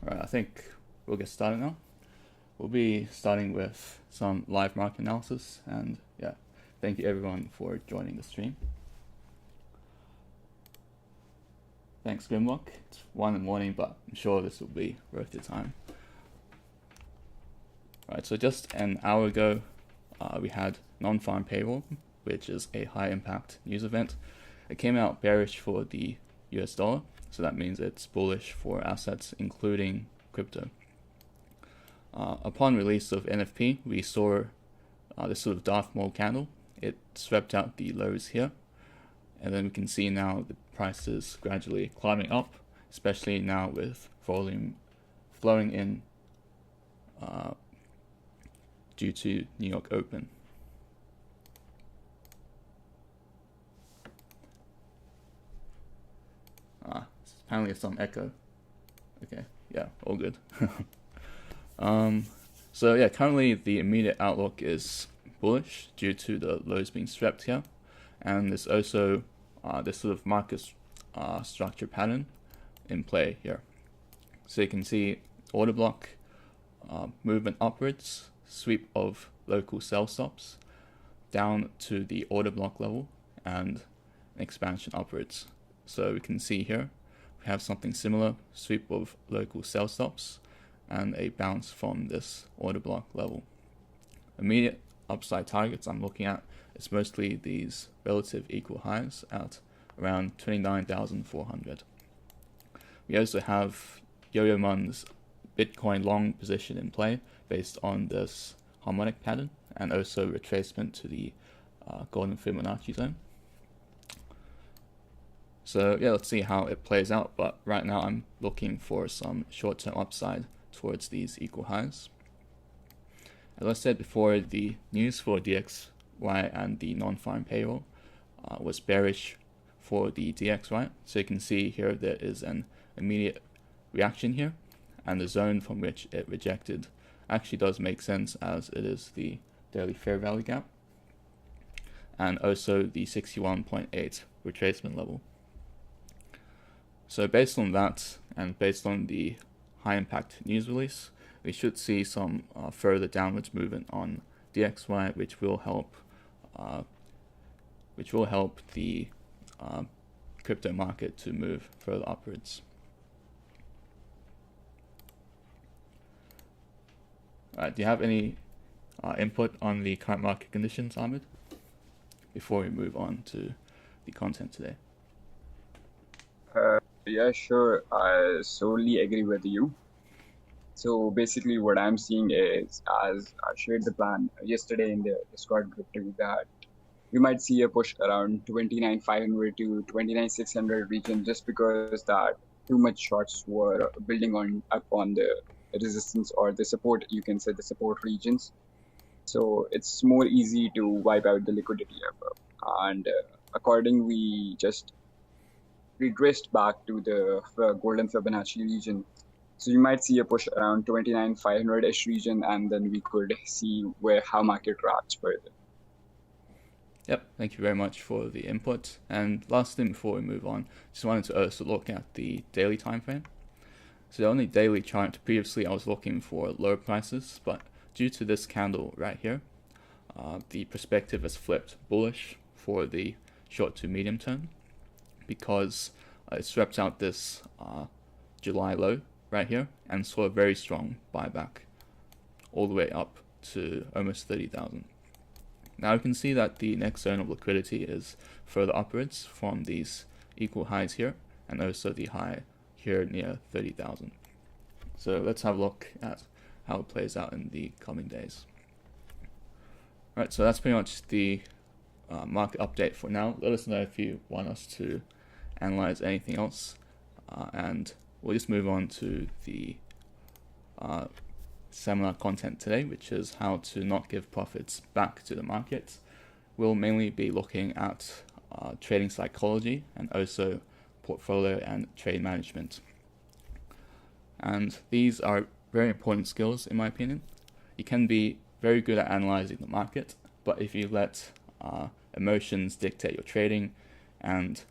Alright, I think we'll get started now. We'll be starting with some live market analysis, and yeah, thank you everyone for joining the stream. Thanks, Grimlock. It's 1 in the morning, but I'm sure this will be worth your time. Alright, so just an hour ago, we had non-farm payroll, which is a high impact news event. It came out bearish for the US dollar, so that means it's bullish for assets, including crypto. Upon release of NFP, we saw this sort of Darth Maul candle. It swept out the lows here, and then we can see now the price is gradually climbing up, especially now with volume flowing in due to New York Open. Apparently some echo. Okay, yeah, all good. So yeah, currently the immediate outlook is bullish due to the lows being swept here, and there's also this sort of market structure pattern in play here. So you can see order block movement upwards, sweep of local sell stops down to the order block level, and an expansion upwards. So we can see here we have something similar, sweep of local sell stops and a bounce from this order block level. Immediate upside targets I'm looking at is mostly these relative equal highs at around 29,400. We also have Yo-Yo Mun's Bitcoin long position in play based on this harmonic pattern, and also retracement to the golden Fibonacci zone. So yeah, let's see how it plays out, but right now I'm looking for some short-term upside towards these equal highs. As I said before, the news for DXY and the non-farm payroll was bearish for the DXY. So you can see here there is an immediate reaction here, and the zone from which it rejected actually does make sense, as it is the daily fair value gap, and also the 61.8 retracement level. So based on that, and based on the high impact news release, we should see some further downwards movement on DXY, which will help the crypto market to move further upwards. Do you have any input on the current market conditions, Ahmed, before we move on to the content today? Yeah, sure. I solely agree with you. So basically what I'm seeing is, as I shared the plan yesterday in the Discord group too, that we might see a push around 29,500 to 29,600 region, just because that too much shorts were building up on the resistance or the support, you can say the support regions. So it's more easy to wipe out the liquidity above. And according, we just regressed back to the golden Fibonacci region. So you might see a push around 29,500-ish region, and then we could see how market reacts further. Yep, thank you very much for the input. And last thing before we move on, just wanted to also look at the daily time frame. So on the daily chart, previously I was looking for lower prices, but due to this candle right here, the perspective has flipped bullish for the short to medium term, because it swept out this July low right here and saw a very strong buyback all the way up to almost 30,000. Now you can see that the next zone of liquidity is further upwards from these equal highs here, and also the high here near 30,000. So let's have a look at how it plays out in the coming days. Alright, so that's pretty much the market update for now. Let us know if you want us to analyze anything else, and we'll just move on to the seminar content today, which is how to not give profits back to the market. We'll mainly be looking at trading psychology and also portfolio and trade management. And these are very important skills, in my opinion. You can be very good at analyzing the market, but if you let emotions dictate your trading and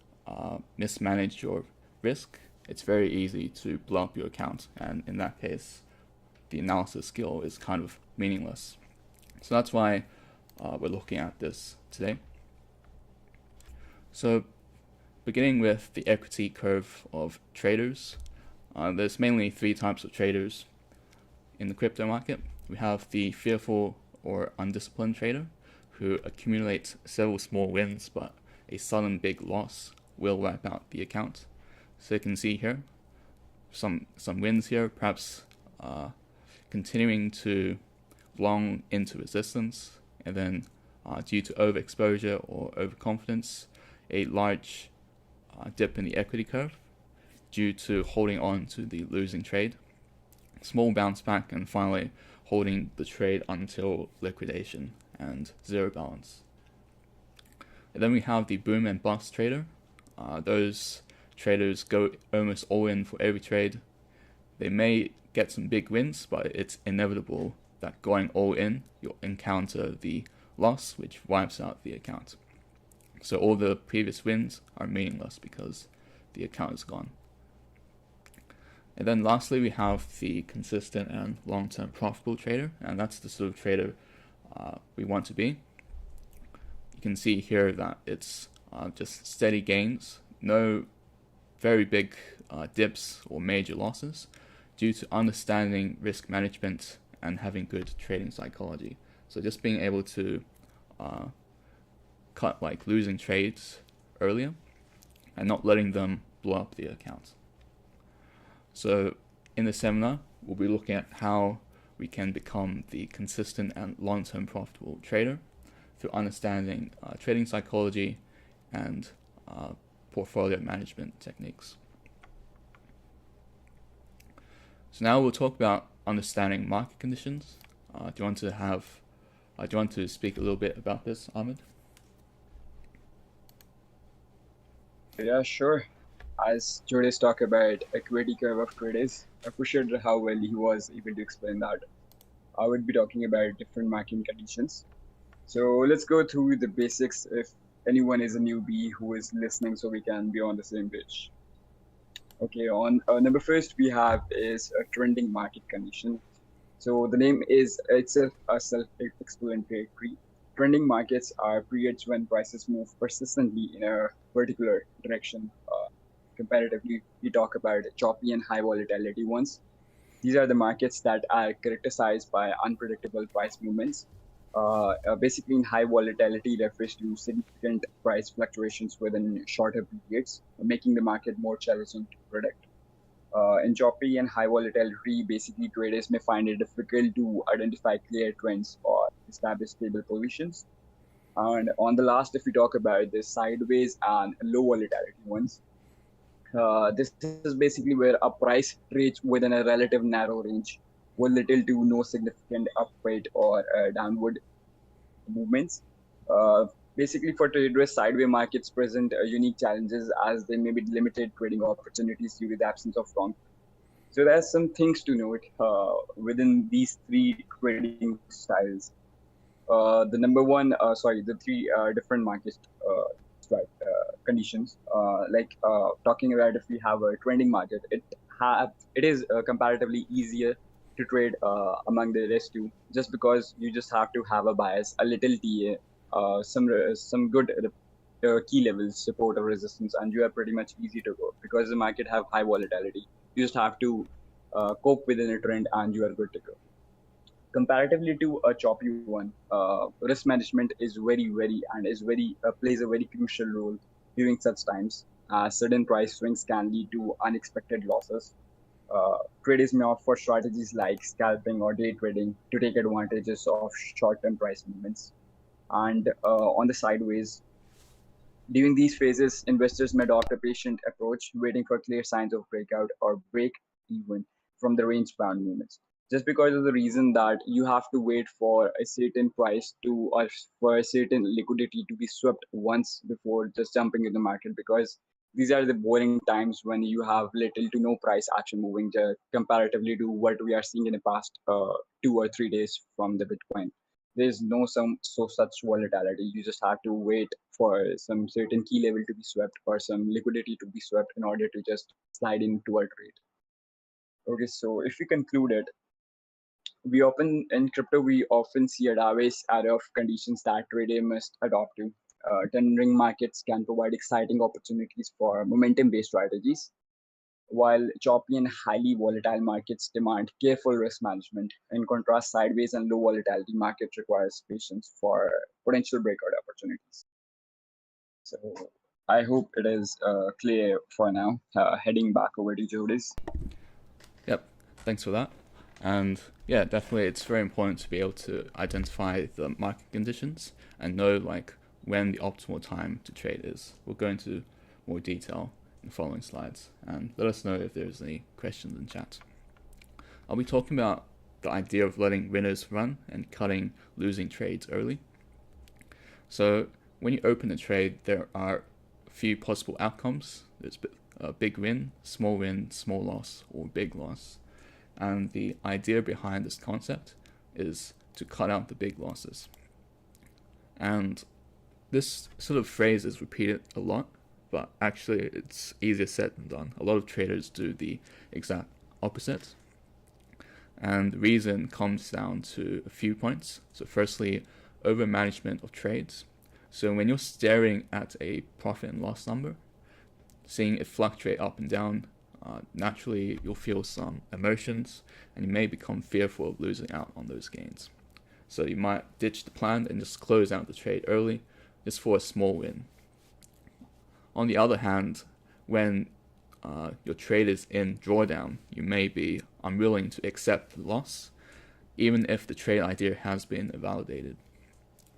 mismanage your risk, it's very easy to blow up your account, and in that case, the analysis skill is kind of meaningless. So that's why we're looking at this today. So beginning with the equity curve of traders, there's mainly three types of traders in the crypto market. We have the fearful or undisciplined trader who accumulates several small wins, but a sudden big loss will wipe out the account. So you can see here some wins here, perhaps continuing to long into resistance, and then due to overexposure or overconfidence, a large dip in the equity curve due to holding on to the losing trade, small bounce back, and finally holding the trade until liquidation and zero balance. And then we have the boom and bust trader. Those traders go almost all in for every trade. They may get some big wins, but it's inevitable that going all in, you'll encounter the loss, which wipes out the account. So all the previous wins are meaningless because the account is gone. And then lastly, we have the consistent and long-term profitable trader, and that's the sort of trader we want to be. You can see here that it's just steady gains, no very big dips or major losses, due to understanding risk management and having good trading psychology. So just being able to cut like losing trades earlier and not letting them blow up the account. So in the seminar, we'll be looking at how we can become the consistent and long-term profitable trader through understanding trading psychology and portfolio management techniques. So now we'll talk about understanding market conditions. Do you want to speak a little bit about this, Ahmed? Yeah, sure. As today's talk about equity curve of traders, I appreciated how well he was able to explain that. I would be talking about different market conditions. So let's go through the basics if anyone is a newbie who is listening, so we can be on the same page. Okay, on number first we have is a trending market condition. So the name is itself a self-explanatory. Trending markets are periods when prices move persistently in a particular direction. Comparatively, we talk about choppy and high volatility ones. These are the markets that are characterized by unpredictable price movements. Basically, in high volatility refers to significant price fluctuations within shorter periods, making the market more challenging to predict. In choppy and high volatility, basically traders may find it difficult to identify clear trends or establish stable positions. And on the last, if we talk about the sideways and low volatility ones, this is basically where a price trades within a relative narrow range with little to no significant upward or downward movements. Basically, for traders, sideways markets present unique challenges as they may be limited trading opportunities due to the absence of strong. So there's some things to note within these three trading styles. The three different market conditions. Talking about if we have a trending market, it is comparatively easier to trade among the rest two, just because you just have to have a bias, a little TA, some good key levels, support or resistance, and you are pretty much easy to go because the market have high volatility. You just have to cope within a trend and you are good to go. Comparatively to a choppy one, risk management is very and is very plays a very crucial role during such times. Sudden price swings can lead to unexpected losses. Traders may opt for strategies like scalping or day trading to take advantages of short-term price movements. And on the sideways, during these phases, investors may adopt a patient approach, waiting for clear signs of breakout or break even from the range-bound movements. Just because of the reason that you have to wait for a certain price to or for a certain liquidity to be swept once before just jumping in the market, because these are the boring times when you have little to no price action moving comparatively to what we are seeing in the past 2 or 3 days from the Bitcoin. There's no such volatility. You just have to wait for some certain key level to be swept or some liquidity to be swept in order to just slide into a trade. Okay, so if we conclude it, in crypto we often see a diverse array of conditions that traders must adopt to. Tendering markets can provide exciting opportunities for momentum-based strategies, while choppy and highly volatile markets demand careful risk management. In contrast, sideways and low volatility markets requires patience for potential breakout opportunities. So I hope it is clear for now. Heading back over to Jodis. Yep, thanks for that. And yeah, definitely it's very important to be able to identify the market conditions and know like when the optimal time to trade is. We'll go into more detail in the following slides, and let us know if there's any questions in chat. I'll be talking about the idea of letting winners run and cutting losing trades early. So when you open a trade, there are a few possible outcomes. There's a big win, small loss, or big loss. And the idea behind this concept is to cut out the big losses. And this sort of phrase is repeated a lot, but actually it's easier said than done. A lot of traders do the exact opposite. And the reason comes down to a few points. So firstly, over management of trades. So when you're staring at a profit and loss number, seeing it fluctuate up and down, naturally you'll feel some emotions and you may become fearful of losing out on those gains. So you might ditch the plan and just close out the trade early, just for a small win. On the other hand, when your trade is in drawdown, you may be unwilling to accept the loss, even if the trade idea has been validated.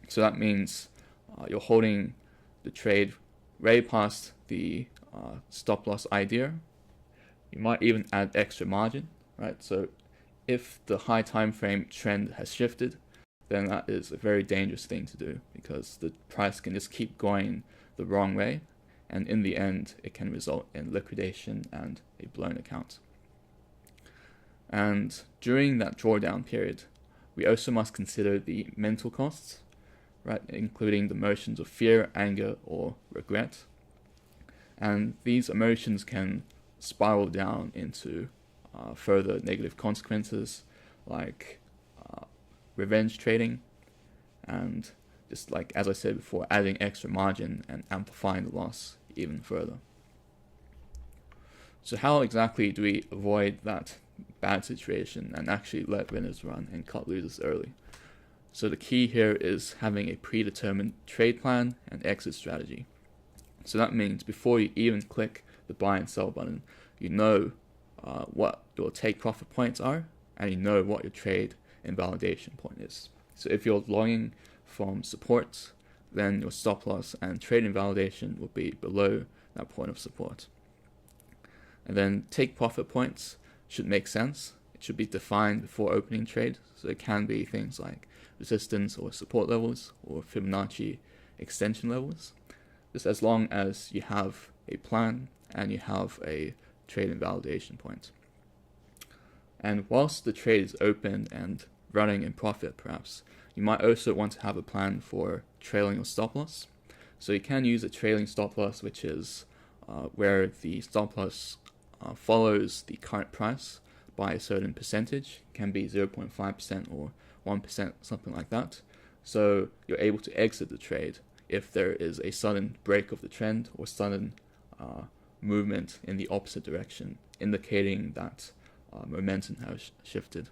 So that means you're holding the trade way past the stop loss idea. You might even add extra margin, right? So if the high time frame trend has shifted, then that is a very dangerous thing to do, because the price can just keep going the wrong way, and in the end it can result in liquidation and a blown account. And during that drawdown period, we also must consider the mental costs, right, including the emotions of fear, anger, or regret. And these emotions can spiral down into further negative consequences, like revenge trading, and just like, as I said before, adding extra margin and amplifying the loss even further. So how exactly do we avoid that bad situation and actually let winners run and cut losers early? So the key here is having a predetermined trade plan and exit strategy. So that means before you even click the buy and sell button, you know what your take profit points are, and you know what your trade invalidation point is. So if you're longing from support, then your stop loss and trade invalidation will be below that point of support. And then take profit points should make sense. It should be defined before opening trade. So it can be things like resistance or support levels or Fibonacci extension levels, just as long as you have a plan and you have a trade invalidation point. And whilst the trade is open and running in profit, perhaps, you might also want to have a plan for trailing your stop loss. So you can use a trailing stop loss, which is where the stop loss follows the current price by a certain percentage. It can be 0.5% or 1%, something like that. So you're able to exit the trade if there is a sudden break of the trend or sudden movement in the opposite direction, indicating that momentum has shifted.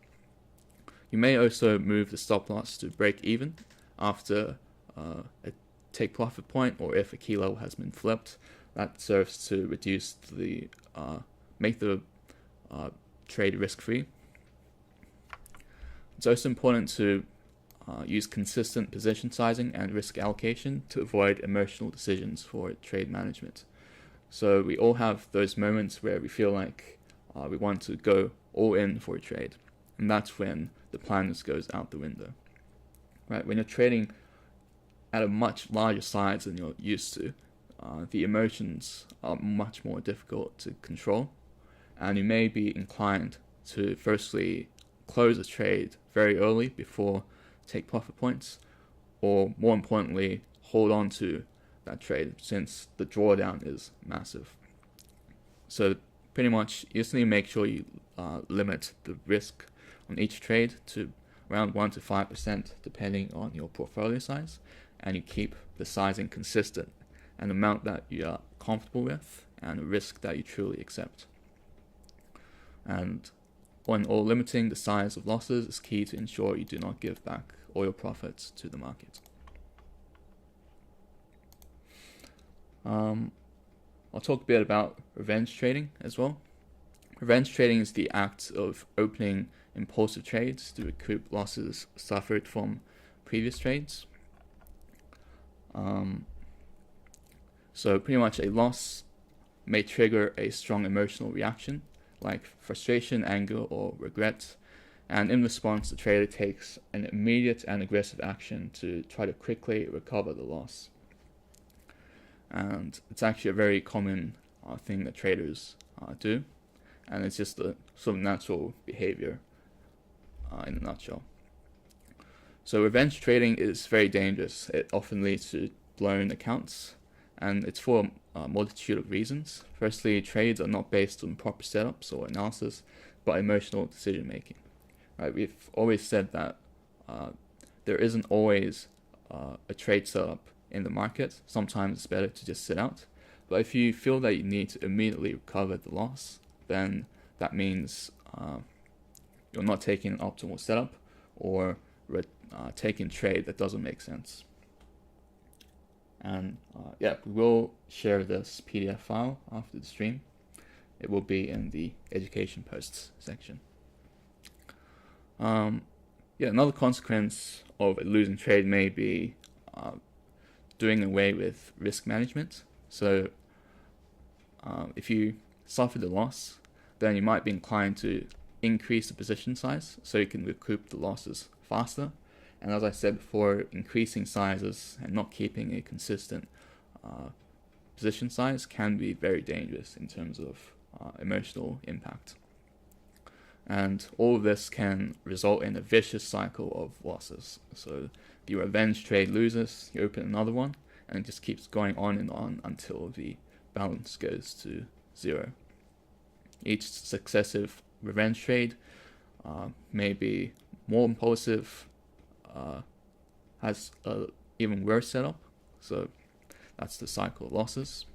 You may also move the stop loss to break even after a take profit point, or if a key level has been flipped. That serves to reduce the make the trade risk-free. It's also important to use consistent position sizing and risk allocation to avoid emotional decisions for trade management. So we all have those moments where we feel like we want to go all in for a trade, and that's when the plan just goes out the window. Right? When you're trading at a much larger size than you're used to, the emotions are much more difficult to control, and you may be inclined to firstly close a trade very early before take profit points, or more importantly, hold on to that trade, since the drawdown is massive. So pretty much you just need to make sure you limit the risk on each trade to around 1 to 5% depending on your portfolio size, and you keep the sizing consistent, an amount that you are comfortable with and a risk that you truly accept. And or limiting the size of losses is key to ensure you do not give back all your profits to the market. I'll talk a bit about revenge trading as well. Revenge trading is the act of opening impulsive trades to recoup losses suffered from previous trades. So pretty much a loss may trigger a strong emotional reaction like frustration, anger, or regret, and in response the trader takes an immediate and aggressive action to try to quickly recover the loss. And it's actually a very common thing that traders do, and it's just a sort of natural behavior in a nutshell. So revenge trading is very dangerous. It often leads to blown accounts, and it's for a multitude of reasons. Firstly, trades are not based on proper setups or analysis, but emotional decision making. Right? We've always said that there isn't always a trade setup in the market. Sometimes it's better to just sit out. But if you feel that you need to immediately recover the loss, then that means you're not taking an optimal setup or taking trade that doesn't make sense. And we will share this PDF file after the stream. It will be in the education posts section. Another consequence of a losing trade may be doing away with risk management. So if you suffer the loss, then you might be inclined to increase the position size so you can recoup the losses faster. And as I said before, increasing sizes and not keeping a consistent position size can be very dangerous in terms of emotional impact. And all of this can result in a vicious cycle of losses. So the revenge trade loses, you open another one, and it just keeps going on and on until the balance goes to zero. Each successive revenge trade may be more impulsive, has an even worse setup, so that's the cycle of losses.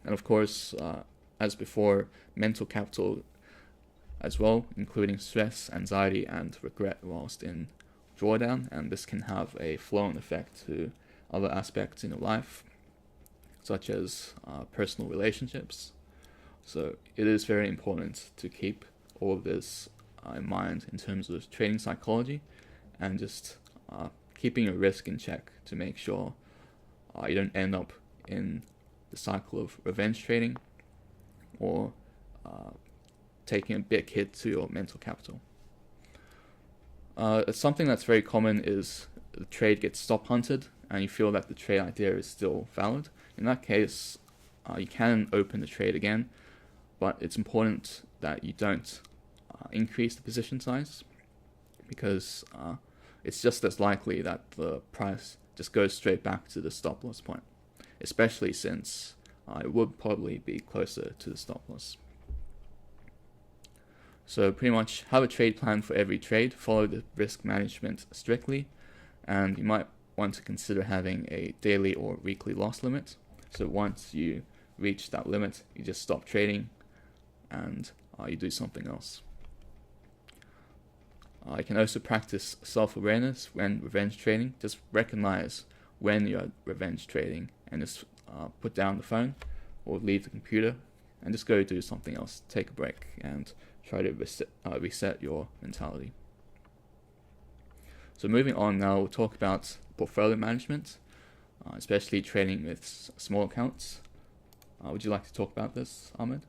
And of course, as before, mental capital as well, including stress, anxiety, and regret whilst in drawdown, and this can have a flow-on effect to other aspects in your life, such as personal relationships. So it is very important to keep all of this in mind in terms of trading psychology and just keeping your risk in check to make sure you don't end up in the cycle of revenge trading or taking a big hit to your mental capital. Something that's very common is the trade gets stop hunted and you feel that the trade idea is still valid. In that case, you can open the trade again, but it's important that you don't increase the position size, because it's just as likely that the price just goes straight back to the stop loss point, especially since it would probably be closer to the stop loss. So pretty much have a trade plan for every trade, follow the risk management strictly, and you might want to consider having a daily or weekly loss limit. So once you reach that limit, you just stop trading and you do something else. You can also practice self-awareness when revenge trading. Just recognize when you're revenge trading and just put down the phone or leave the computer and just go do something else. Take a break and try to reset your mentality. So moving on now, we'll talk about portfolio management, especially trading with small accounts. Would you like to talk about this, Ahmed?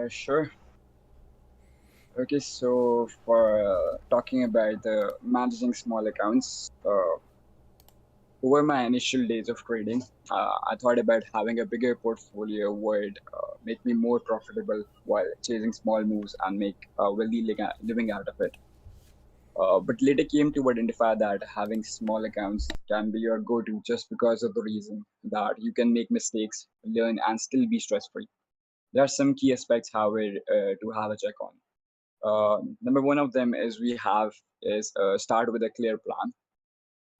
Sure. Okay, so for talking about managing small accounts, over my initial days of trading, I thought about having a bigger portfolio would make me more profitable while chasing small moves and make wealthy living out of it. But later came to identify that having small accounts can be your go-to just because of the reason that you can make mistakes, learn, and still be stress-free. There are some key aspects, however, to have a check on. Number one of them is we have is start with a clear plan.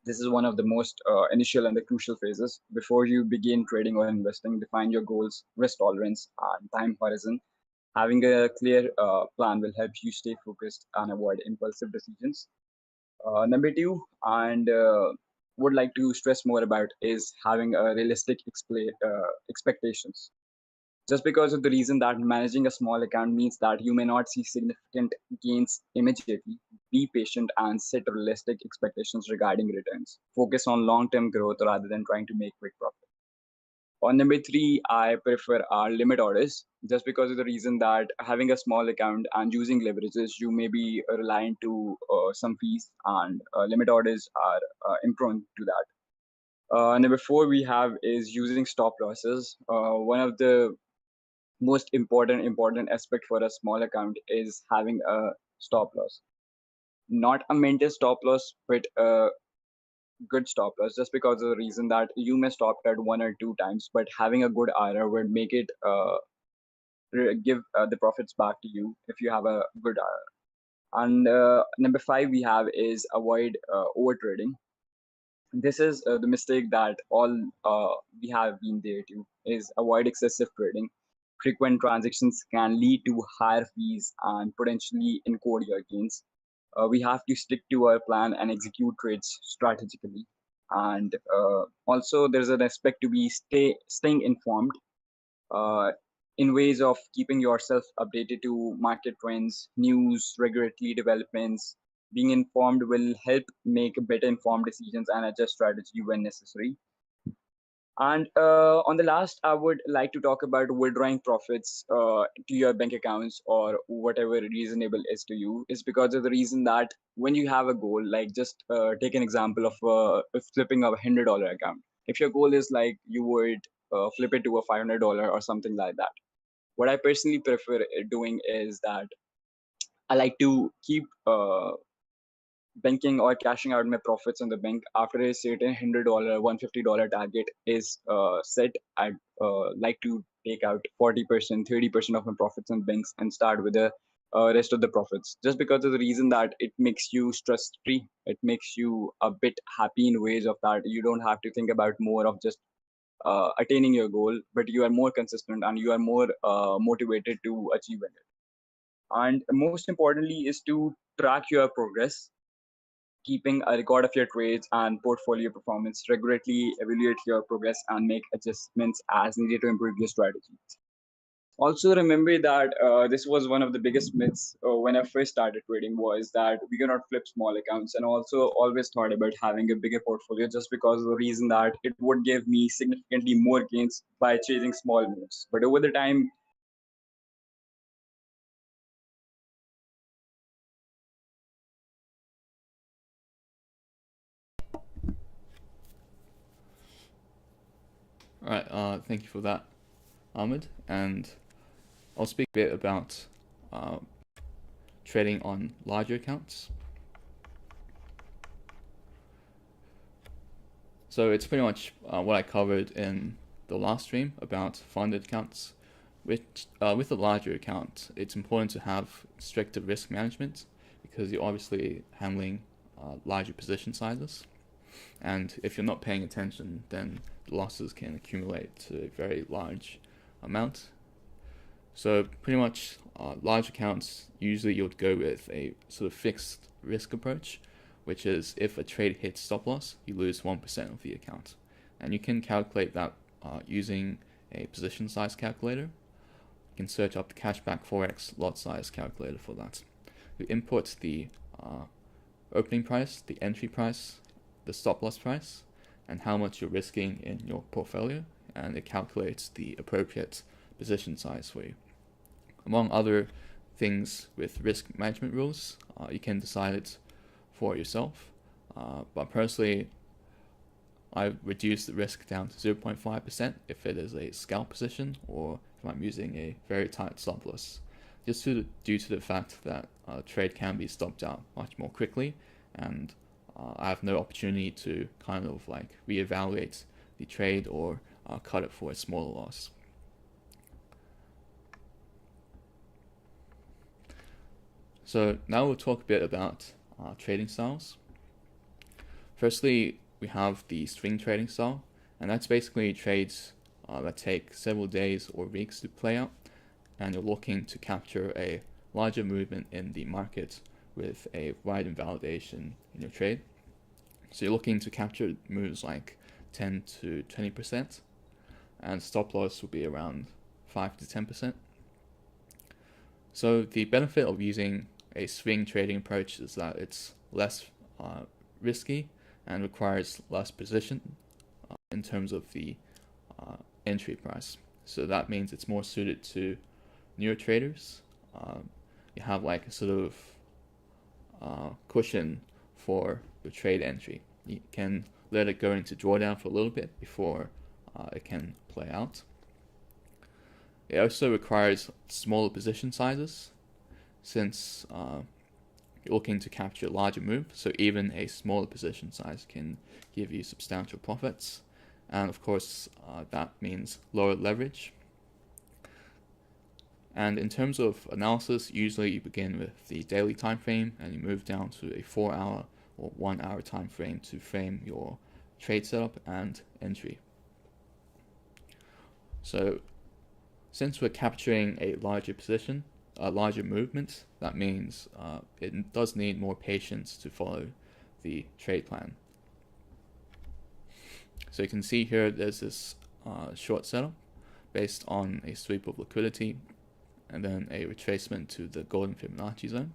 This is one of the most initial and the crucial phases. Before you begin trading or investing, define your goals, risk tolerance, and time horizon. Having a clear plan will help you stay focused and avoid impulsive decisions. Number two, and would like to stress more about is having a realistic expectations. Just because of the reason that managing a small account means that you may not see significant gains immediately. Be patient and set realistic expectations regarding returns. Focus on long-term growth rather than trying to make quick profit. On number three, I prefer our limit orders just because of the reason that having a small account and using leverages, you may be reliant to some fees, and limit orders are improne to that. Number four we have is using stop losses. One of the most important aspect for a small account is having a stop loss. Not a mental stop loss, but a good stop loss, just because of the reason that you may stop at one or two times, but having a good IRR would make it give the profits back to you if you have a good IRR. And number five we have is avoid over trading. This is the mistake that all we have been there to is avoid excessive trading. Frequent transactions can lead to higher fees and potentially encode your gains. We have to stick to our plan and execute trades strategically. And also, there's an aspect to be staying informed uh, in ways of keeping yourself updated to market trends, news, regulatory developments. Being informed will help make better informed decisions and adjust strategy when necessary. And on the last, I would like to talk about withdrawing profits to your bank accounts or whatever reasonable is to you, is because of the reason that when you have a goal, like just take an example of flipping a $100 account. If your goal is like you would flip it to a $500 or something like that, what I personally prefer doing is that I like to keep banking or cashing out my profits in the bank after a certain $100, $150 target is set. I'd like to take out 40%, 30% of my profits in banks and start with the rest of the profits. Just because of the reason that it makes you stress free, it makes you a bit happy in ways of that you don't have to think about more of just attaining your goal, but you are more consistent and you are more motivated to achieve it. And most importantly is to track your progress. Keeping a record of your trades and portfolio performance, regularly evaluate your progress and make adjustments as needed to improve your strategy. Also, remember that this was one of the biggest myths when I first started trading, was that we cannot flip small accounts, and also always thought about having a bigger portfolio just because of the reason that it would give me significantly more gains by chasing small moves. But over the time, All right, thank you for that, Ahmed. And I'll speak a bit about uh, trading on larger accounts. So it's pretty much what I covered in the last stream about funded accounts. With a larger account, it's important to have stricter risk management because you're obviously handling larger position sizes. And if you're not paying attention, then the losses can accumulate to a very large amount. So pretty much large accounts, usually you would go with a sort of fixed risk approach, which is if a trade hits stop loss, you lose 1% of the account. And you can calculate that using a position size calculator. You can search up the cashback forex lot size calculator for that. You input the opening price, the entry price, the stop loss price, and how much you're risking in your portfolio, and it calculates the appropriate position size for you. Among other things with risk management rules, you can decide it for yourself. But personally, I reduce the risk down to 0.5% if it is a scalp position or if I'm using a very tight stop loss. just due to the fact that trade can be stopped out much more quickly, and I have no opportunity to kind of like reevaluate the trade or cut it for a smaller loss. So now we'll talk a bit about trading styles. Firstly, we have the swing trading style, and that's basically trades that take several days or weeks to play out, and you're looking to capture a larger movement in the market with a wide invalidation in your trade. So you're looking to capture moves like 10 to 20%, and stop loss will be around 5 to 10%. So the benefit of using a swing trading approach is that it's less risky and requires less position in terms of the entry price. So that means it's more suited to newer traders. You have like a sort of cushion for your trade entry. You can let it go into drawdown for a little bit before it can play out. It also requires smaller position sizes, since you're looking to capture a larger move, so even a smaller position size can give you substantial profits. And of course, that means lower leverage. And in terms of analysis, usually you begin with the daily time frame and you move down to a 4-hour or 1-hour time frame to frame your trade setup and entry. So since we're capturing a larger position, a larger movement, that means it does need more patience to follow the trade plan. So you can see here there's this short setup based on a sweep of liquidity and then a retracement to the golden Fibonacci zone.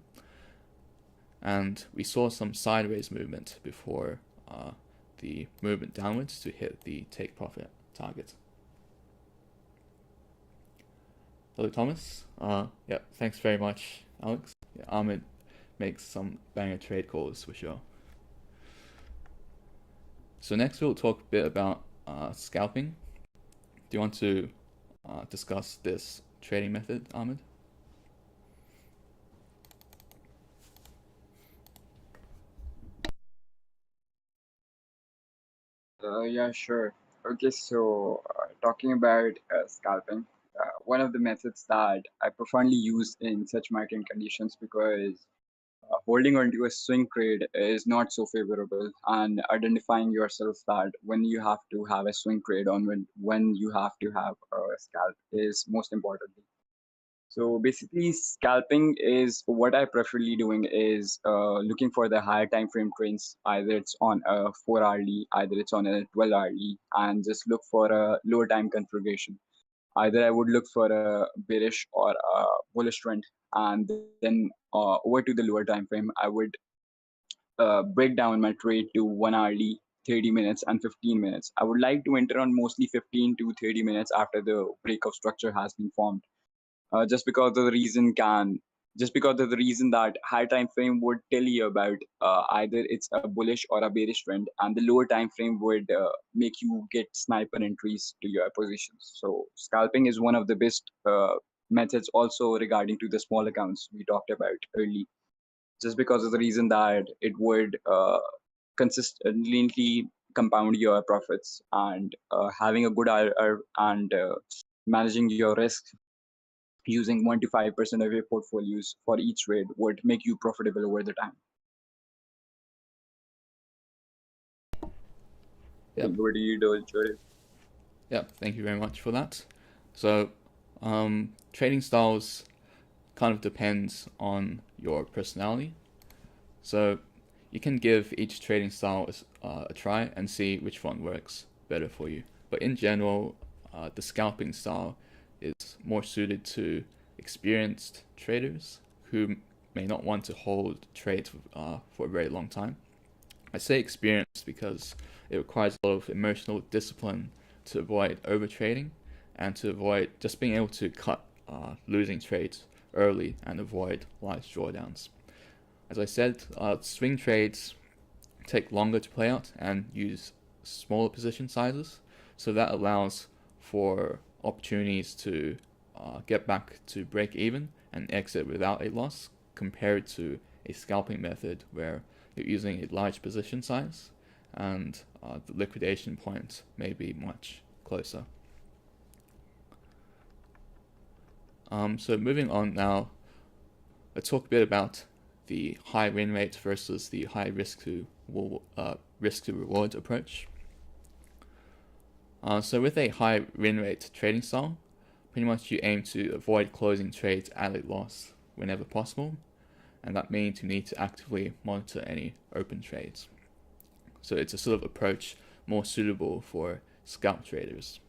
And we saw some sideways movement before the movement downwards to hit the take profit target. Hello, Thomas. Yeah, thanks very much, Alex. Yeah, Ahmed makes some banger trade calls for sure. So next we'll talk a bit about scalping. Do you want to discuss this trading method, Ahmed? Yeah, sure. Okay, so talking about scalping, one of the methods that I profoundly use in such market conditions, because holding on to a swing trade is not so favorable, and identifying yourself that when you have to have a swing trade on when you have to have a scalp is most important. So basically, scalping is what I preferably doing is looking for the higher time frame trends. Either it's on a 4 hourly, either it's on a 12 hourly, and just look for a lower time configuration. Either I would look for a bearish or a bullish trend, and then over to the lower time frame, I would break down my trade to 1 hourly, 30 minutes, and 15 minutes. I would like to enter on mostly 15 to 30 minutes after the breakout structure has been formed, just because of the reason can just because of the reason that high time frame would tell you about either it's a bullish or a bearish trend, and the lower time frame would make you get sniper entries to your positions. So scalping is one of the best methods also regarding to the small accounts we talked about early, just because of the reason that it would consistently compound your profits, and having a good IRR and managing your risk using 1 to 5% of your portfolios for each trade would make you profitable over the time. Yep. What do you do, Jordan? Yep, thank you very much for that. So trading styles kind of depends on your personality. So you can give each trading style a try and see which one works better for you. But in general, the scalping style is more suited to experienced traders who may not want to hold trades for a very long time. I say experienced because it requires a lot of emotional discipline to avoid overtrading and to avoid just being able to cut losing trades early and avoid large drawdowns. As I said, swing trades take longer to play out and use smaller position sizes, so that allows for opportunities to get back to break even and exit without a loss, compared to a scalping method where you're using a large position size and the liquidation point may be much closer. So moving on now, let's talk a bit about the high win rate versus the high risk to reward approach. So with a high win rate trading style, pretty much you aim to avoid closing trades at a loss whenever possible, and that means you need to actively monitor any open trades. So it's a sort of approach more suitable for scalp traders.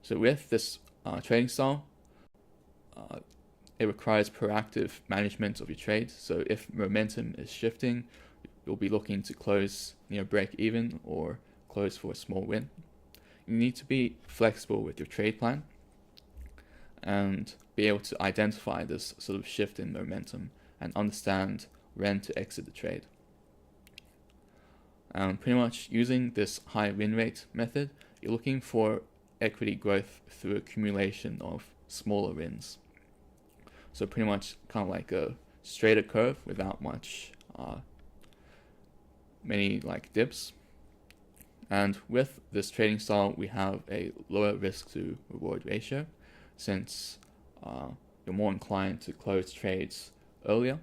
So with this trading style, it requires proactive management of your trade. So if momentum is shifting, you'll be looking to close near break even or close for a small win. You need to be flexible with your trade plan and be able to identify this sort of shift in momentum and understand when to exit the trade. Pretty much using this high win rate method, you're looking for equity growth through accumulation of smaller wins. So pretty much kind of like a straighter curve without many like dips. And with this trading style, we have a lower risk to reward ratio, since you're more inclined to close trades earlier.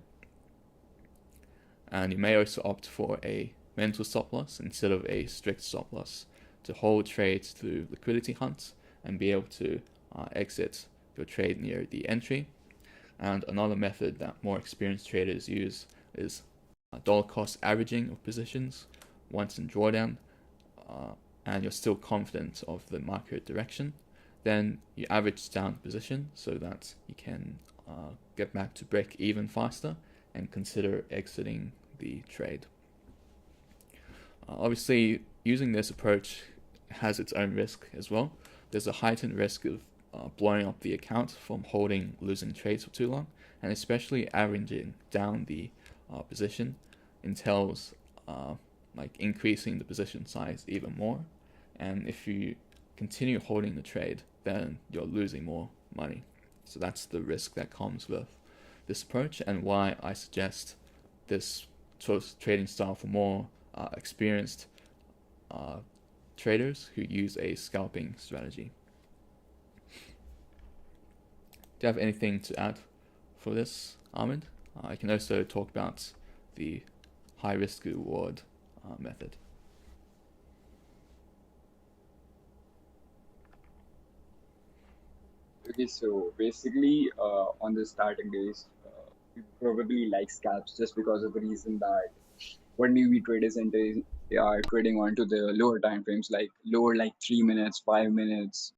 And you may also opt for a mental stop loss instead of a strict stop loss to hold trades through liquidity hunts and be able to exit your trade near the entry. And another method that more experienced traders use is dollar cost averaging of positions once in drawdown, and you're still confident of the market direction. Then you average down the position so that you can get back to break even faster and consider exiting the trade. Obviously, using this approach has its own risk as well. There's a heightened risk of blowing up the account from holding losing trades for too long, and especially averaging down the position entails like increasing the position size even more. And if you continue holding the trade, then you're losing more money. So that's the risk that comes with this approach, and why I suggest this sort of trading style for more experienced traders who use a scalping strategy. Do you have anything to add for this, Ahmed? I can also talk about the high risk reward method. Okay, so basically, on the starting days, we probably like scalps just because of the reason that what newbie traders enter are trading onto the lower time frames, like lower like 3 minutes, 5 minutes,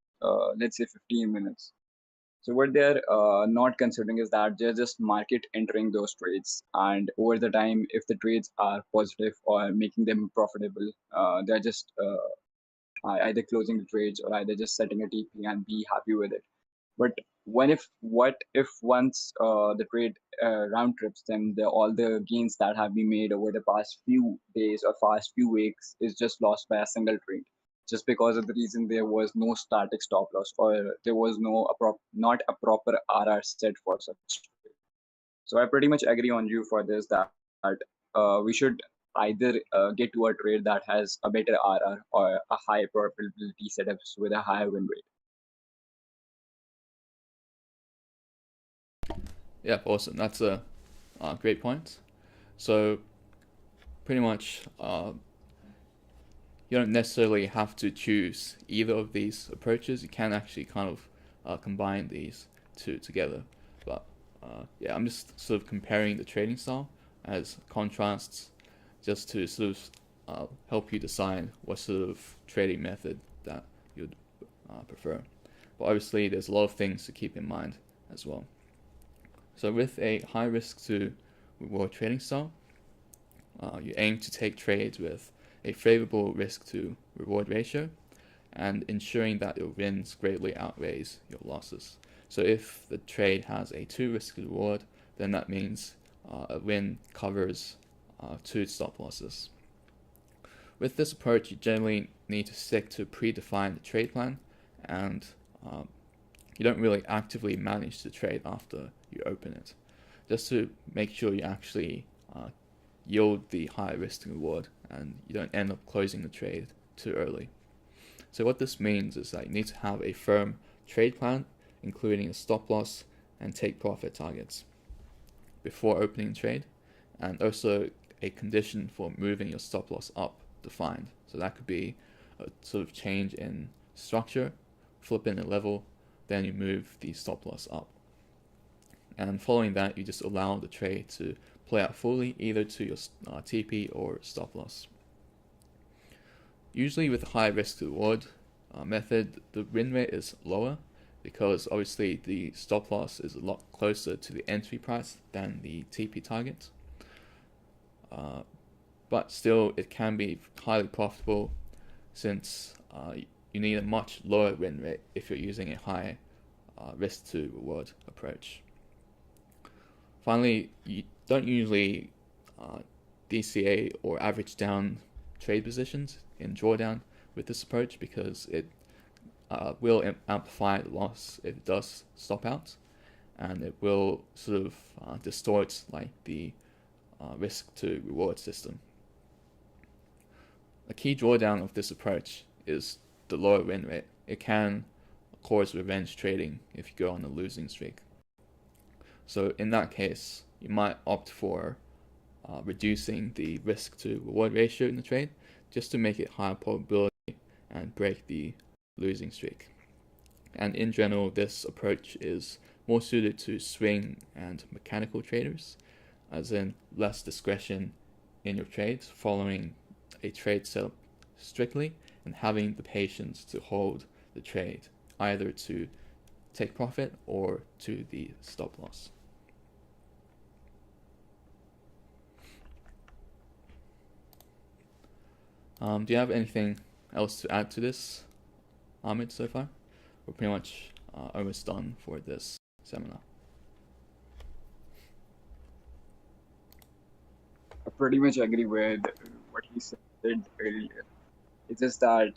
let's say 15 minutes. So what they're not considering is that they're just market entering those trades, and over the time, if the trades are positive or making them profitable, they're just either closing the trades or either just setting a TP and be happy with it. But what if once the trade round trips, then all the gains that have been made over the past few days or past few weeks is just lost by a single trade, just because of the reason there was no static stop loss or there was not a proper RR set for such trade. So I pretty much agree on you for this that we should either get to a trade that has a better RR or a high probability setups with a higher win rate. Yeah, awesome. That's a great point. So pretty much you don't necessarily have to choose either of these approaches. You can actually kind of combine these two together. But yeah, I'm just sort of comparing the trading style as contrasts, just to sort of help you decide what sort of trading method that you'd prefer. But obviously, there's a lot of things to keep in mind as well. So with a high risk to reward trading style, you aim to take trades with a favorable risk to reward ratio and ensuring that your wins greatly outweighs your losses. So if the trade has a 2 risk to reward, then that means a win covers 2 stop losses. With this approach, you generally need to stick to a predefined trade plan and you don't really actively manage the trade after you open it, just to make sure you actually yield the high risk to reward and you don't end up closing the trade too early. So what this means is that you need to have a firm trade plan, including a stop loss and take profit targets before opening the trade, and also a condition for moving your stop loss up defined. So that could be a sort of change in structure, flip in a level, then you move the stop loss up. And following that, you just allow the trade to play out fully, either to your TP or stop loss. Usually with a high risk to reward method, the win rate is lower because obviously the stop loss is a lot closer to the entry price than the TP target. But still, it can be highly profitable since you need a much lower win rate if you're using a high risk to reward approach. Finally, you don't usually DCA or average down trade positions in drawdown with this approach because it will amplify the loss if it does stop out, and it will sort of distort like the risk to reward system. A key drawdown of this approach is the lower win rate. It can cause revenge trading if you go on a losing streak. So in that case, you might opt for reducing the risk to reward ratio in the trade just to make it higher probability and break the losing streak. And in general, this approach is more suited to swing and mechanical traders, as in less discretion in your trades, following a trade setup strictly and having the patience to hold the trade, either to take profit or to the stop loss. Do you have anything else to add to this, Ahmed, so far? We're pretty much almost done for this seminar. I pretty much agree with what he said earlier. It's just that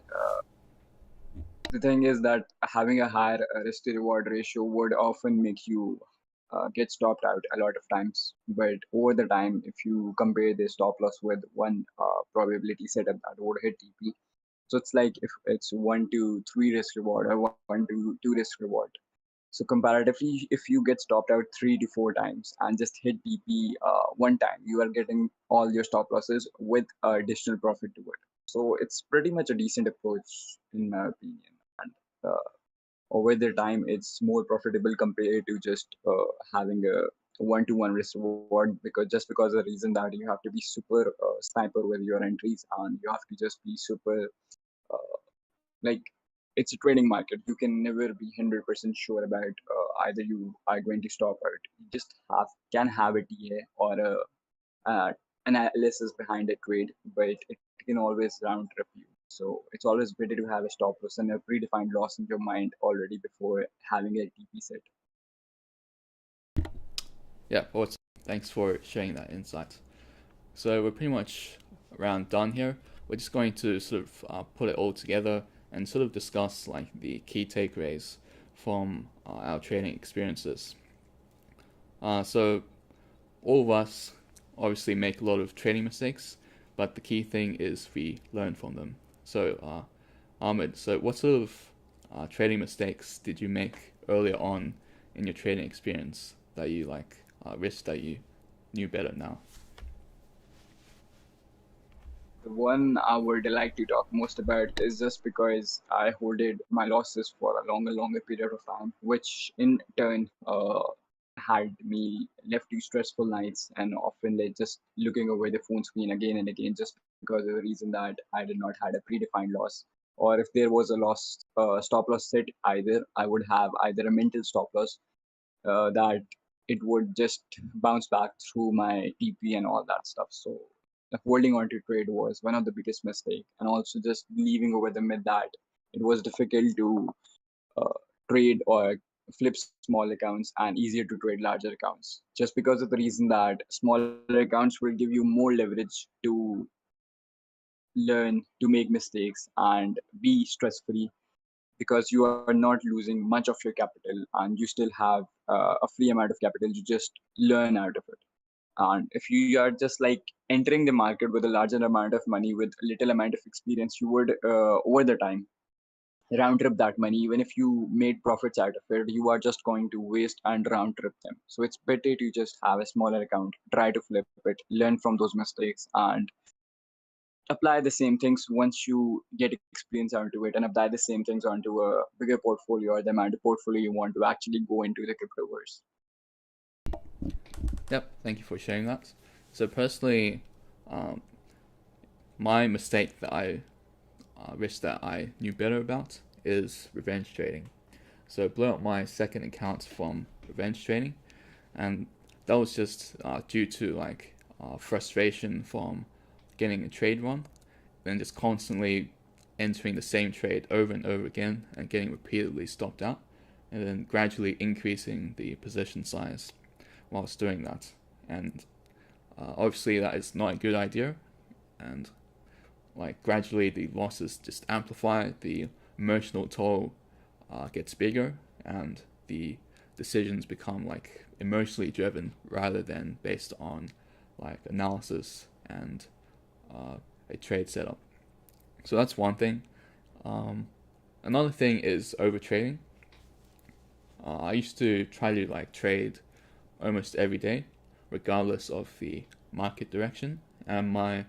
the thing is that having a higher risk to reward ratio would often make you get stopped out a lot of times. But over the time, if you compare the stop loss with one probability setup that would hit TP, so it's like if it's 1 to 3 risk reward or 1 to 2 risk reward. So comparatively, if you get stopped out 3 to 4 times and just hit TP one time, you are getting all your stop losses with additional profit to it. So it's pretty much a decent approach in my opinion. And over the time, it's more profitable compared to just having a one-to-one risk reward, because of the reason that you have to be super sniper with your entries, and you have to just be super like, it's a trading market. You can never be 100% sure about either you are going to stop out. You just have a TA or a analysis behind a trade, but it can always round trip you. So it's always better to have a stop loss and a predefined loss in your mind already before having a TP set. Yeah, awesome. Thanks for sharing that insight. So we're pretty much around done here. We're just going to sort of put it all together and sort of discuss like the key takeaways from our trading experiences. So all of us obviously make a lot of trading mistakes, but the key thing is we learn from them. So Ahmed, so what sort of trading mistakes did you make earlier on in your trading experience that you wish that you knew better now? The one I would like to talk most about is just because I hoarded my losses for a longer period of time, which in turn had me left to stressful nights and often like just looking over the phone screen again and again just because of the reason that I did not had a predefined loss. Or if there was a loss stop loss set, either I would have either a mental stop loss that it would just bounce back through my TP and all that stuff. So holding on to trade was one of the biggest mistake, and also just leaving over the myth that it was difficult to uh, trade or flip small accounts and easier to trade larger accounts, just because of the reason that smaller accounts will give you more leverage to learn, to make mistakes and be stress free, because you are not losing much of your capital and you still have a free amount of capital. You just learn out of it. And if you are just like entering the market with a larger amount of money with little amount of experience, you would over the time round trip that money. Even if you made profits out of it, you are just going to waste and round trip them. So it's better to just have a smaller account, try to flip it, learn from those mistakes, and apply the same things once you get experience onto it, and apply the same things onto a bigger portfolio or the amount of portfolio you want to actually go into the cryptoverse. Yep, thank you for sharing that. So personally, um, my mistake that I wish that I knew better about is revenge trading. So I blew up my second account from revenge trading, and that was just due to like frustration from getting a trade wrong, and just constantly entering the same trade over and over again and getting repeatedly stopped out, and then gradually increasing the position size whilst doing that. And obviously that is not a good idea, and like gradually the losses just amplify, the emotional toll gets bigger, and the decisions become like emotionally driven rather than based on like analysis and a trade setup. So that's one thing. Another thing is overtrading. I used to try to like trade almost every day, regardless of the market direction. And my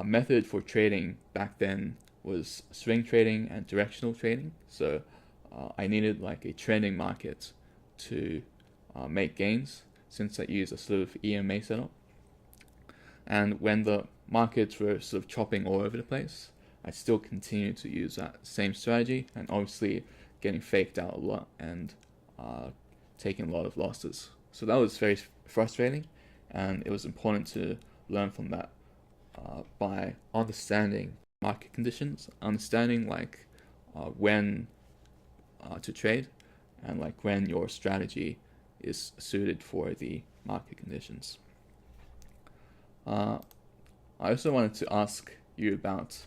method for trading back then was swing trading and directional trading. So I needed like a trending market to make gains, since I use a sort of EMA setup. And when the markets were sort of chopping all over the place, I still continued to use that same strategy, and obviously getting faked out a lot and taking a lot of losses. So that was very frustrating, and it was important to learn from that by understanding market conditions, understanding like when to trade, and like when your strategy is suited for the market conditions. I also wanted to ask you about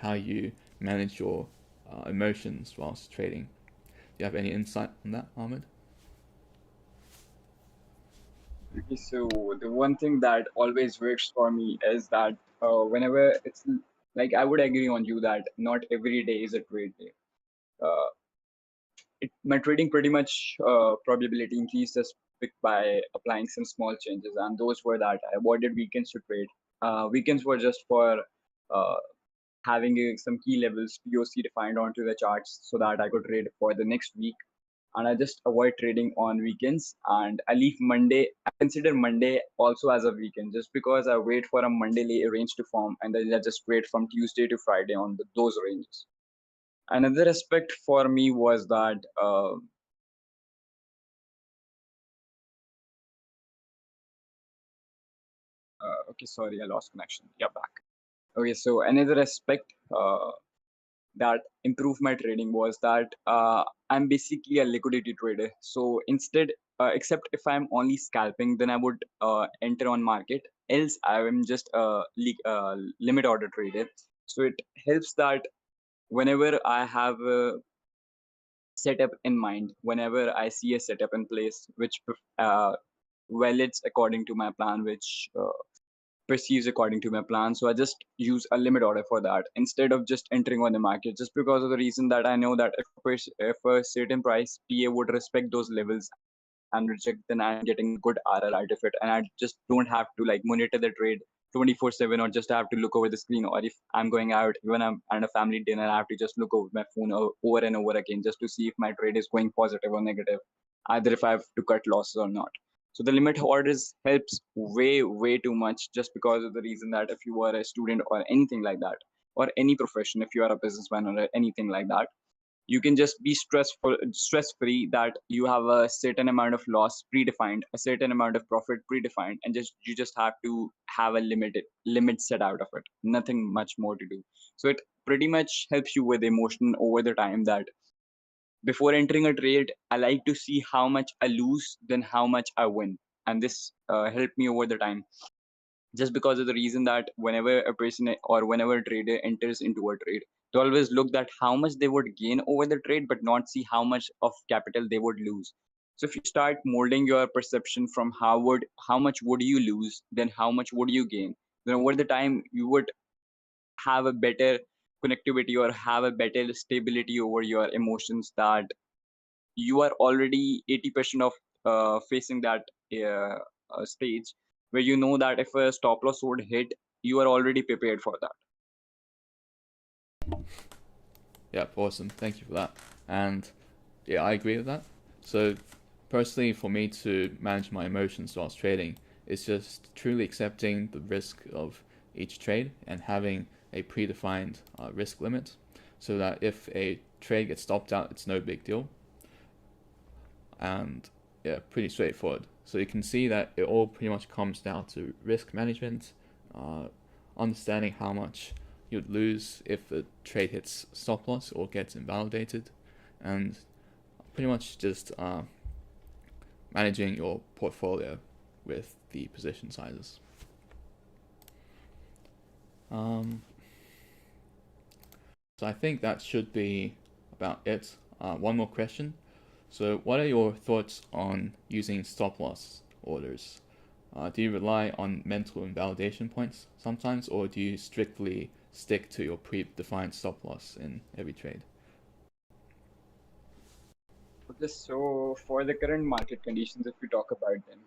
how you manage your emotions whilst trading. Do you have any insight on that, Ahmed? Okay, so the one thing that always works for me is that whenever it's like, I would agree on you that not every day is a trade day. Uh, my trading pretty much probability increased just by applying some small changes, and those were that I avoided weekends to trade. Weekends were just for uh, having some key levels POC defined onto the charts so that I could trade for the next week. And I just avoid trading on weekends, and I leave Monday. I consider Monday also as a weekend, just because I wait for a Monday range to form, and then I just trade from Tuesday to Friday on those ranges. Another aspect for me was that okay, sorry, I lost connection. Yeah, back. Okay, so another aspect that improved my trading was that I'm basically a liquidity trader. So instead, except if I'm only scalping, then I would enter on market. Else, I am just a limit order trader. So it helps that whenever I have a setup in mind, whenever I see a setup in place which well, it's according to my plan, which perceives according to my plan. So I just use a limit order for that instead of just entering on the market, just because of the reason that I know that if a certain price PA would respect those levels and reject, then I'm getting good RR out of it. And I just don't have to like monitor the trade 24/7, or just have to look over the screen. Or if I'm going out, even I'm at a family dinner, I have to just look over my phone over and over again just to see if my trade is going positive or negative, either if I have to cut losses or not. So the limit orders helps way too much, just because of the reason that if you are a student or anything like that, or any profession, if you are a businessman or anything like that, you can just be stress free, that you have a certain amount of loss predefined, a certain amount of profit predefined, and just you just have to have a limit set out of it, nothing much more to do. So it pretty much helps you with emotion over the time, that before entering a trade, I like to see how much I lose than how much I win. And this helped me over the time, just because of the reason that whenever a person or whenever a trader enters into a trade, They always look at how much they would gain over the trade, but not see how much of capital they would lose. So if you start molding your perception from how much would you lose, then how much would you gain, then over the time you would have a better connectivity or have a better stability over your emotions, that you are already 80% of facing that stage where you know that if a stop loss would hit, you are already prepared for that. Yeah, awesome. Thank you for that. And yeah, I agree with that. So personally, for me to manage my emotions whilst trading, it's just truly accepting the risk of each trade and having a predefined risk limit, so that if a trade gets stopped out, it's no big deal. And yeah, pretty straightforward. So you can see that it all pretty much comes down to risk management, understanding how much you'd lose if the trade hits stop loss or gets invalidated, and pretty much just managing your portfolio with the position sizes. So I think that should be about it. One more question. So what are your thoughts on using stop loss orders? Do you rely on mental invalidation points sometimes, or do you strictly stick to your predefined stop loss in every trade? Okay, so for the current market conditions, if we talk about them,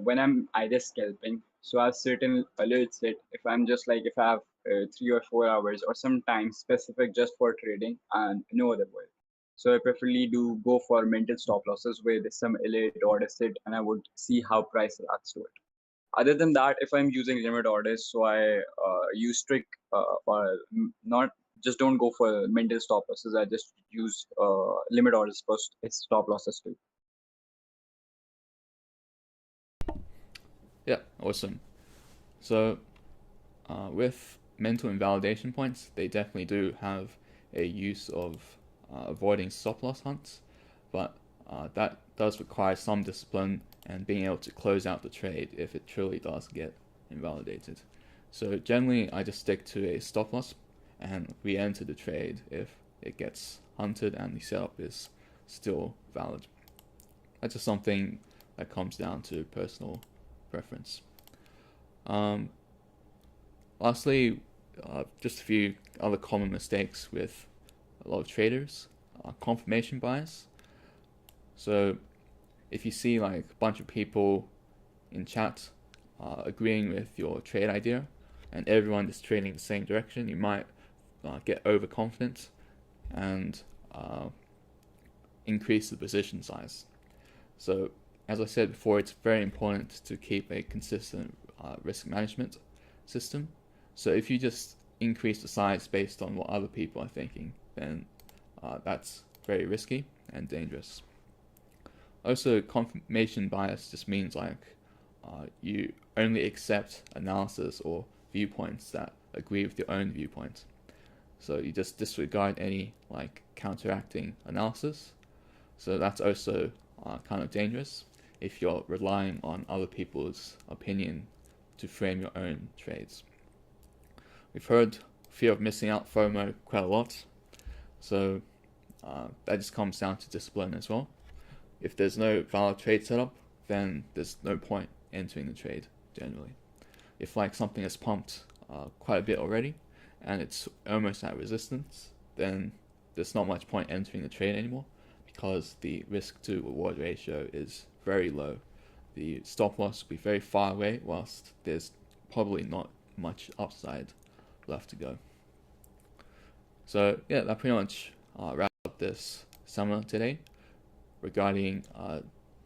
when I'm either scalping, so I have certain alerts set. If I'm just like, if I have 3 or 4 hours or some time specific just for trading and no other way. So I preferably do go for mental stop losses where there's some alert order set and I would see how price reacts to it. Other than that, if I'm using limit orders, so I use strict or not, just don't go for mental stop losses. I just use limit orders first. It's stop losses too. Yeah, awesome. So with mental invalidation points, they definitely do have a use of avoiding stop loss hunts, but that does require some discipline and being able to close out the trade if it truly does get invalidated. So generally, I just stick to a stop loss and re-enter the trade if it gets hunted and the setup is still valid. That's just something that comes down to personal preference. Um, Lastly, just a few other common mistakes with a lot of traders. Confirmation bias. So if you see like a bunch of people in chat agreeing with your trade idea and everyone is trading the same direction, you might get overconfident and increase the position size. So as I said before, it's very important to keep a consistent risk management system. So if you just increase the size based on what other people are thinking, then that's very risky and dangerous. Also, confirmation bias just means like you only accept analysis or viewpoints that agree with your own viewpoint. So you just disregard any like counteracting analysis. So that's also kind of dangerous if you're relying on other people's opinion to frame your own trades. We've heard fear of missing out, FOMO, quite a lot. So that just comes down to discipline as well. If there's no valid trade setup, then there's no point entering the trade generally. If like something has pumped quite a bit already and it's almost at resistance, then there's not much point entering the trade anymore because the risk to reward ratio is very low. The stop loss will be very far away whilst there's probably not much upside left to go. So yeah, that pretty much wraps up this seminar today regarding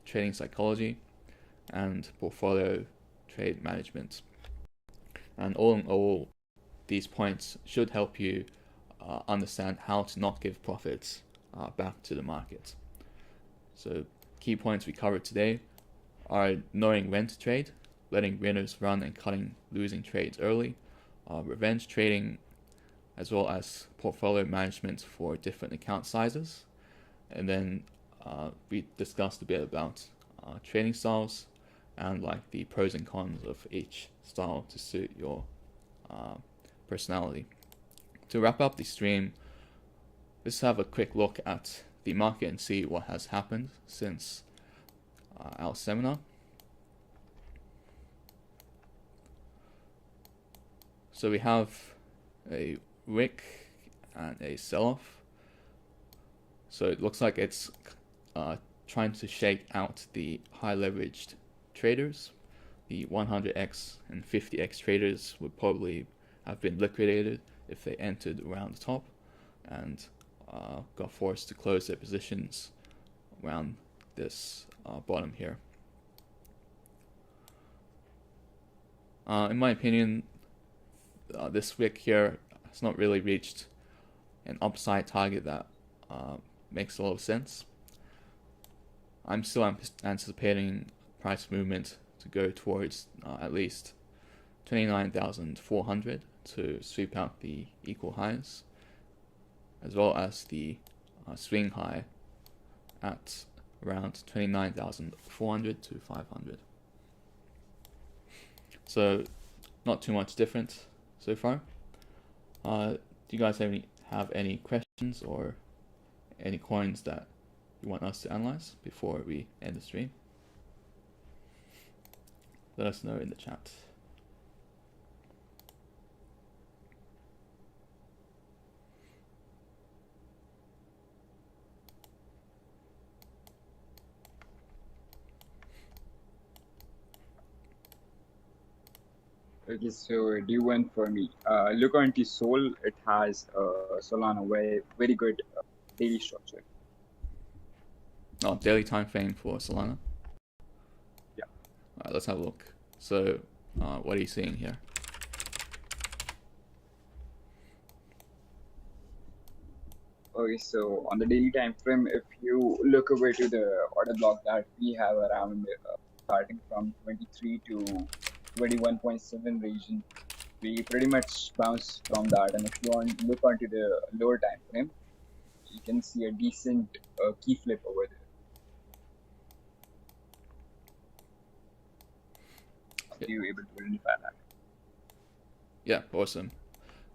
trading psychology and portfolio trade management. And all in all, these points should help you understand how to not give profits back to the market. So key points we covered today are knowing when to trade, letting winners run and cutting losing trades early, revenge trading, as well as portfolio management for different account sizes. And then we discussed a bit about trading styles and like the pros and cons of each style to suit your personality. to wrap up the stream, let's have a quick look at the market and see what has happened since our seminar. So we have a wick and a sell-off. So it looks like it's trying to shake out the high leveraged traders. The 100x and 50x traders would probably have been liquidated if they entered around the top and got forced to close their positions around this bottom here. In my opinion, this wick here has not really reached an upside target that makes a lot of sense. I'm still anticipating price movement to go towards at least 29,400 to sweep out the equal highs, as well as the swing high at around 29,400 to 500. So not too much different so far. Do you guys have any questions or any coins that you want us to analyze before we end the stream? Let us know in the chat. Okay, so do one for me. Look onto Sol. It has Solana very good daily structure. Oh, daily time frame for Solana. Yeah. Alright, let's have a look. So, what are you seeing here? Okay, so on the daily time frame, if you look over to the order block that we have around starting from 23 to 21.7 region, we pretty much bounce from that. And if you want to look onto the lower time frame, you can see a decent key flip over there. Are you able to identify that? Yeah, awesome.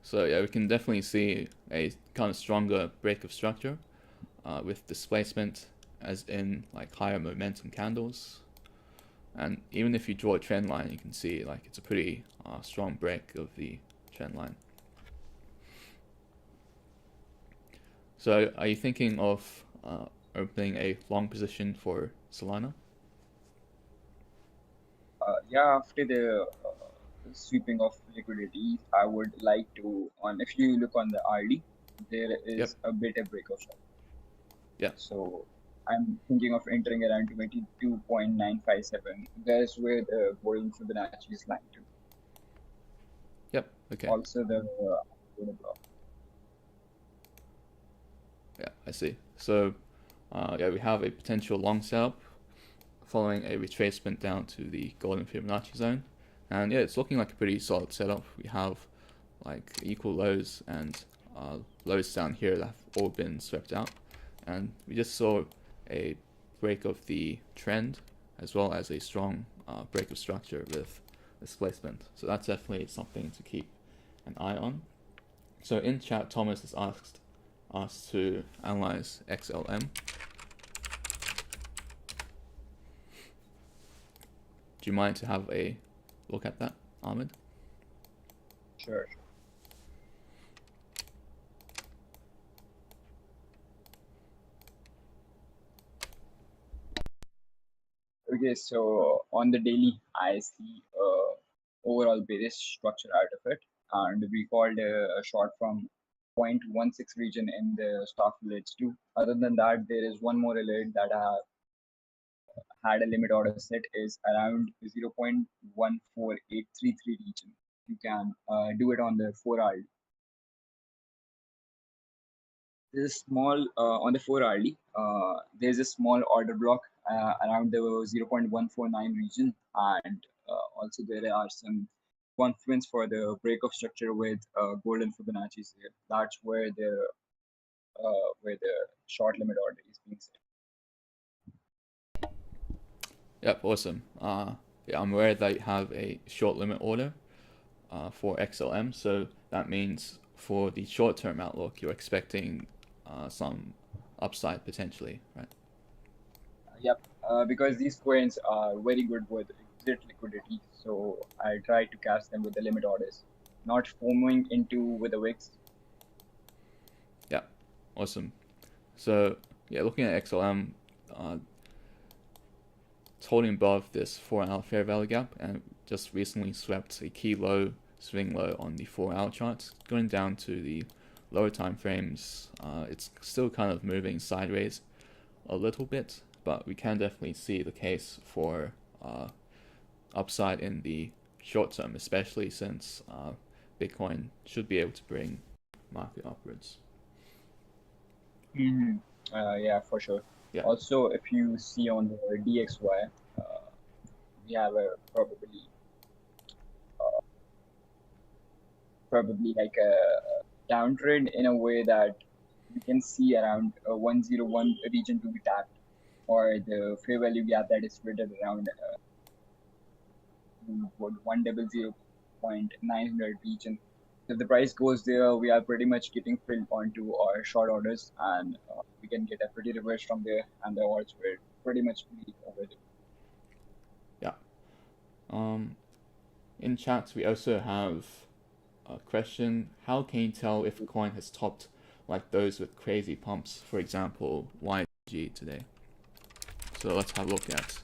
So yeah, we can definitely see a kind of stronger break of structure with displacement, as in like higher momentum candles. And even if you draw a trend line, you can see like it's a pretty strong break of the trend line. So are you thinking of opening a long position for Solana? Yeah, after the sweeping of liquidity, I would like to, if you look on the RD, there is a bit of break of structure. Yeah. So I'm thinking of entering around 22.957. That's where the golden Fibonacci is lying to. Yep. Okay. Also the block. Yeah, I see. So yeah, we have a potential long setup following a retracement down to the golden Fibonacci zone. And yeah, it's looking like a pretty solid setup. We have like equal lows and lows down here that have all been swept out. And we just saw a break of the trend as well as a strong break of structure with displacement. So that's definitely something to keep an eye on. So in chat, Thomas has asked us to analyze XLM. Do you mind to have a look at that, Ahmed? Sure. Okay, so on the daily, I see overall bearish structure out of it, and we called a short from 0.16 region in the stock village too. Other than that, there is one more alert that I have had a limit order set is around 0.14833 region. You can do it on the 4 hour. There's a small on the 4 hourly. There's a small order block around the 0.149 region, and also there are some confluence for the break of structure with golden Fibonacci here. That's where the short limit order is being set. Yep, awesome. Yeah, I'm aware that you have a short limit order for XLM, so that means for the short-term outlook, you're expecting some upside potentially, right? Yep. Because these coins are very good with exit liquidity, so I try to catch them with the limit orders, not foaming into with the wicks. Yeah, awesome. So yeah, looking at XLM, it's holding above this 4-hour fair value gap and just recently swept a key low, swing low on the 4-hour charts. Going down to the lower time frames, it's still kind of moving sideways a little bit, but we can definitely see the case for upside in the short term, especially since Bitcoin should be able to bring market upwards. Mm-hmm. Yeah, for sure. Yeah. Also, if you see on the DXY, we have a probably like a downtrend in a way that you can see around 101 region to be tapped, or the fair value gap that is created around 100.900 region. If the price goes there, we are pretty much getting filled onto our short orders, and we can get a pretty reverse from there, and the odds were pretty much over there. Yeah. In chat, we also have a question: how can you tell if a coin has topped like those with crazy pumps, for example, YG today? So let's have a look at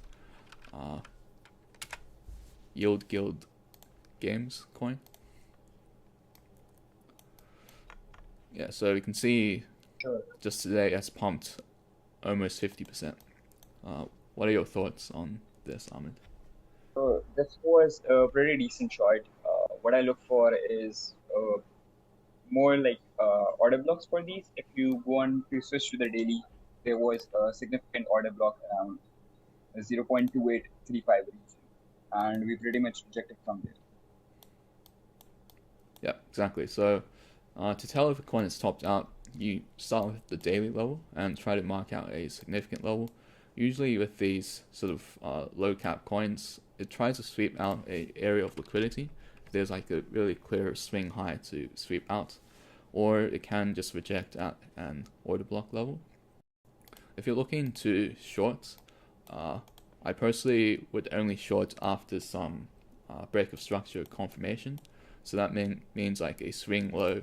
Yield Guild Games coin. Yeah, so we can see just today has pumped almost 50%. What are your thoughts on this, Ahmed? So this was a pretty decent short. What I look for is more like order blocks for these. If you go on to switch to the daily, there was a significant order block around 0.2835 region, and we pretty much rejected from there. Yeah, exactly. So to tell if a coin is topped out, you start with the daily level and try to mark out a significant level. Usually with these sort of low cap coins, it tries to sweep out a area of liquidity. There's like a really clear swing high to sweep out, or it can just reject at an order block level. If you're looking to short, I personally would only short after some break of structure confirmation. So that means like a swing low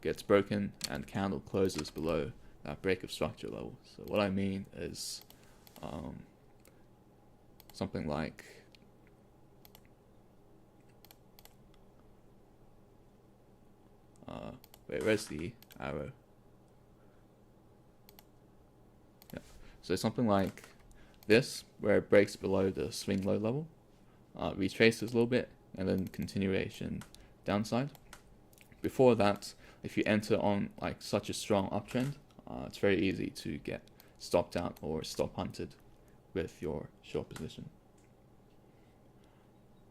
gets broken and candle closes below that break of structure level. So what I mean is something like where's the arrow? Yeah. So something like this, where it breaks below the swing low level, retraces a little bit, and then continuation downside. Before that, if you enter on like such a strong uptrend, it's very easy to get stopped out or stop hunted with your short position.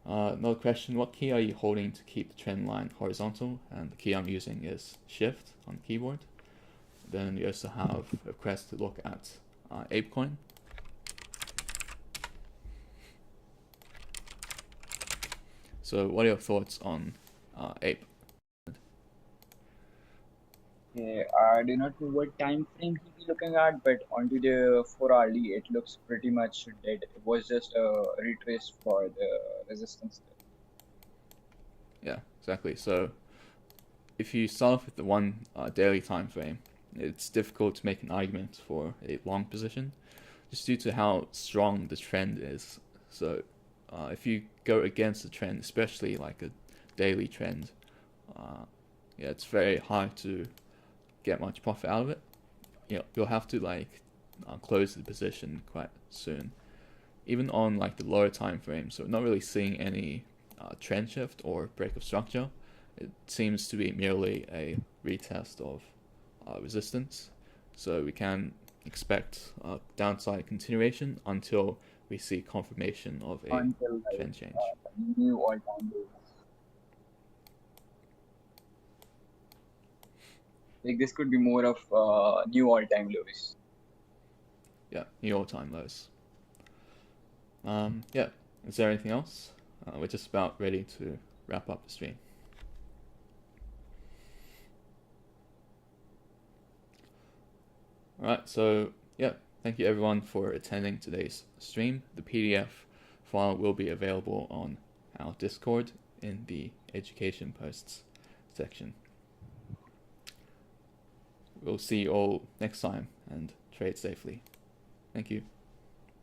Another question: what key are you holding to keep the trend line horizontal? And the key I'm using is Shift on the keyboard. Then you also have a request to look at ApeCoin. So what are your thoughts on Ape? Yeah, I do not know what time frame he be looking at, but onto the 4 hourly, it looks pretty much dead. It was just a retrace for the resistance. Yeah, exactly. So if you start off with the one daily time frame, it's difficult to make an argument for a long position, just due to how strong the trend is. So if you go against the trend, especially like a daily trend, yeah, it's very hard to get much profit out of it. You know, you'll have to like close the position quite soon. Even on like the lower time frame, so not really seeing any trend shift or break of structure. It seems to be merely a retest of resistance. So we can expect downside continuation until we see confirmation of a Until trend change. new all-time lows. Like this could be more of new all-time lows. Yeah, new all-time lows. Yeah, is there anything else? We're just about ready to wrap up the stream. Alright, so yeah, thank you everyone for attending today's stream. The PDF file will be available on our Discord in the education posts section. We'll see you all next time and trade safely. Thank you.